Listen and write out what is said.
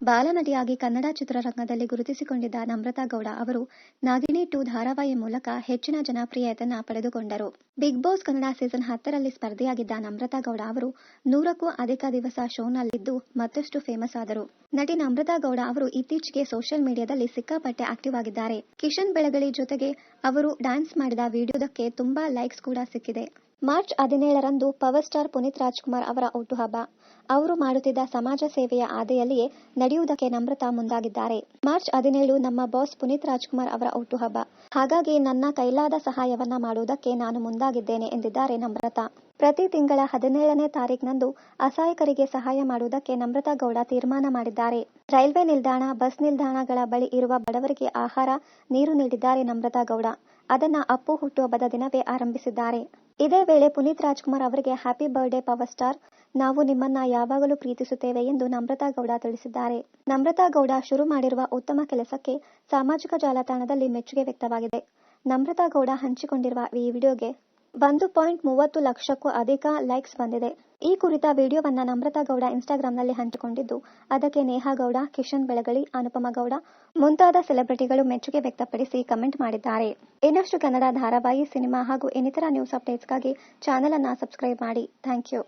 ಬಾಲನಟಿಯಾಗಿ ಕನ್ನಡ ಚಿತ್ರರಂಗದಲ್ಲಿ ಗುರುತಿಸಿಕೊಂಡಿದ್ದ ನಮ್ರತಾ ಗೌಡ ಅವರು ನಾಗಿನಿ 2 ಧಾರಾವಾಹಿ ಮೂಲಕ ಹೆಚ್ಚಿನ ಜನಪ್ರಿಯತೆಯನ್ನ ಪಡೆದುಕೊಂಡರು. ಬಿಗ್ ಬಾಸ್ ಕನ್ನಡ ಸೀಸನ್ 10ರಲ್ಲಿ ಸ್ಪರ್ಧಿಯಾಗಿದ್ದ ನಮ್ರತಾ ಗೌಡ ಅವರು 100ಕ್ಕೂ ಅಧಿಕ ದಿವಸ ಶೋನಲ್ಲಿದ್ದು ಮತ್ತಷ್ಟು ಫೇಮಸ್ ಆದರು. ನಟಿ ನಮ್ರತಾ ಗೌಡ ಅವರು ಇತ್ತೀಚೆಗೆ ಸೋಷಿಯಲ್ ಮೀಡಿಯಾದಲ್ಲಿ ಸಿಕ್ಕಾಪಟ್ಟೆ ಆಕ್ಟಿವ್ ಆಗಿದ್ದಾರೆ. ಕಿಶನ್ ಬೆಳಗಲಿ ಜೊತೆಗೆ ಅವರು ಡ್ಯಾನ್ಸ್ ಮಾಡಿದ ವಿಡಿಯೋದಕ್ಕೆ ತುಂಬಾ ಲೈಕ್ಸ್ ಕೂಡ ಸಿಕ್ಕಿದೆ. ಮಾರ್ಚ್ 17ರಂದು ಪವರ್ ಸ್ಟಾರ್ ಪುನೀತ್ ರಾಜ್ಕುಮಾರ್ ಅವರ ಹುಟ್ಟುಹಬ್ಬ. ಅವರು ಮಾಡುತ್ತಿದ್ದ ಸಮಾಜ ಸೇವೆಯ ಹಾದಿಯಲ್ಲಿಯೇ ನಡೆಯುವುದಕ್ಕೆ ನಮ್ರತಾ ಮುಂದಾಗಿದ್ದಾರೆ. ಮಾರ್ಚ್ 17 ನಮ್ಮ ಬಾಸ್ ಪುನೀತ್ ರಾಜ್ಕುಮಾರ್ ಅವರ ಹುಟ್ಟುಹಬ್ಬ. ಹಾಗಾಗಿ ನನ್ನ ಕೈಲಾದ ಸಹಾಯವನ್ನ ಮಾಡುವುದಕ್ಕೆ ನಾನು ಮುಂದಾಗಿದ್ದೇನೆ ಎಂದಿದ್ದಾರೆ ನಮ್ರತಾ. ಪ್ರತಿ ತಿಂಗಳ 17ನೇ ತಾರೀಖಿನಂದು ಅಸಹಾಯಕರಿಗೆ ಸಹಾಯ ಮಾಡುವುದಕ್ಕೆ ನಮ್ರತಾ ಗೌಡ ತೀರ್ಮಾನ ಮಾಡಿದ್ದಾರೆ. ರೈಲ್ವೆ ನಿಲ್ದಾಣ, ಬಸ್ ನಿಲ್ದಾಣಗಳ ಬಳಿ ಇರುವ ಬಡವರಿಗೆ ಆಹಾರ, ನೀರು ನೀಡಿದ್ದಾರೆ ನಮ್ರತಾ ಗೌಡ. ಅದನ್ನ ಅಪ್ಪು ಹುಟ್ಟುಹಬ್ಬದ ದಿನವೇ ಆರಂಭಿಸಿದ್ದಾರೆ. ಇದೇ ವೇಳೆ ಪುನೀತ್ ರಾಜ್ಕುಮಾರ್ ಅವರಿಗೆ ಹ್ಯಾಪಿ ಬರ್ತ್ಡೇ ಪವರ್ ಸ್ಟಾರ್, ನಾವು ನಿಮ್ಮನ್ನ ಯಾವಾಗಲೂ ಪ್ರೀತಿಸುತ್ತೇವೆ ಎಂದು ನಮ್ರತಾ ಗೌಡ ತಿಳಿಸಿದ್ದಾರೆ. ನಮ್ರತಾ ಗೌಡ ಶುರು ಮಾಡಿರುವ ಉತ್ತಮ ಕೆಲಸಕ್ಕೆ ಸಾಮಾಜಿಕ ಜಾಲತಾಣದಲ್ಲಿ ಮೆಚ್ಚುಗೆ ವ್ಯಕ್ತವಾಗಿದೆ. ನಮ್ರತಾ ಗೌಡ ಹಂಚಿಕೊಂಡಿರುವ ಈ ವಿಡಿಯೋಗೆ 1.30 ಲಕ್ಷಕ್ಕೂ ಅಧಿಕ ಲೈಕ್ಸ್ ಬಂದಿದೆ. ಈ ಕುರಿತ ವಿಡಿಯೋವನ್ನ ನಮ್ರತಾ ಗೌಡ ಇನ್ಸ್ಟಾಗ್ರಾಂನಲ್ಲಿ ಹಂಚಿಕೊಂಡಿದ್ದು, ಅದಕ್ಕೆ ನೇಹಾ ಗೌಡ, ಕಿಶನ್ ಬೆಳಗಲಿ, ಅನುಪಮಾ ಗೌಡ ಮುಂತಾದ ಸೆಲೆಬ್ರಿಟಿಗಳು ಮೆಚ್ಚುಗೆ ವ್ಯಕ್ತಪಡಿಸಿ ಕಮೆಂಟ್ ಮಾಡಿದ್ದಾರೆ. ಇನ್ನಷ್ಟು ಕನ್ನಡ ಧಾರಾವಾಹಿ, ಸಿನಿಮಾ ಹಾಗೂ ಇನ್ನಿತರ ನ್ಯೂಸ್ ಅಪ್ಡೇಟ್ಸ್ಗಾಗಿ ಚಾನೆಲ್ ಅನ್ನ ಸಬ್ಸ್ಕ್ರೈಬ್ ಮಾಡಿ. Thank you.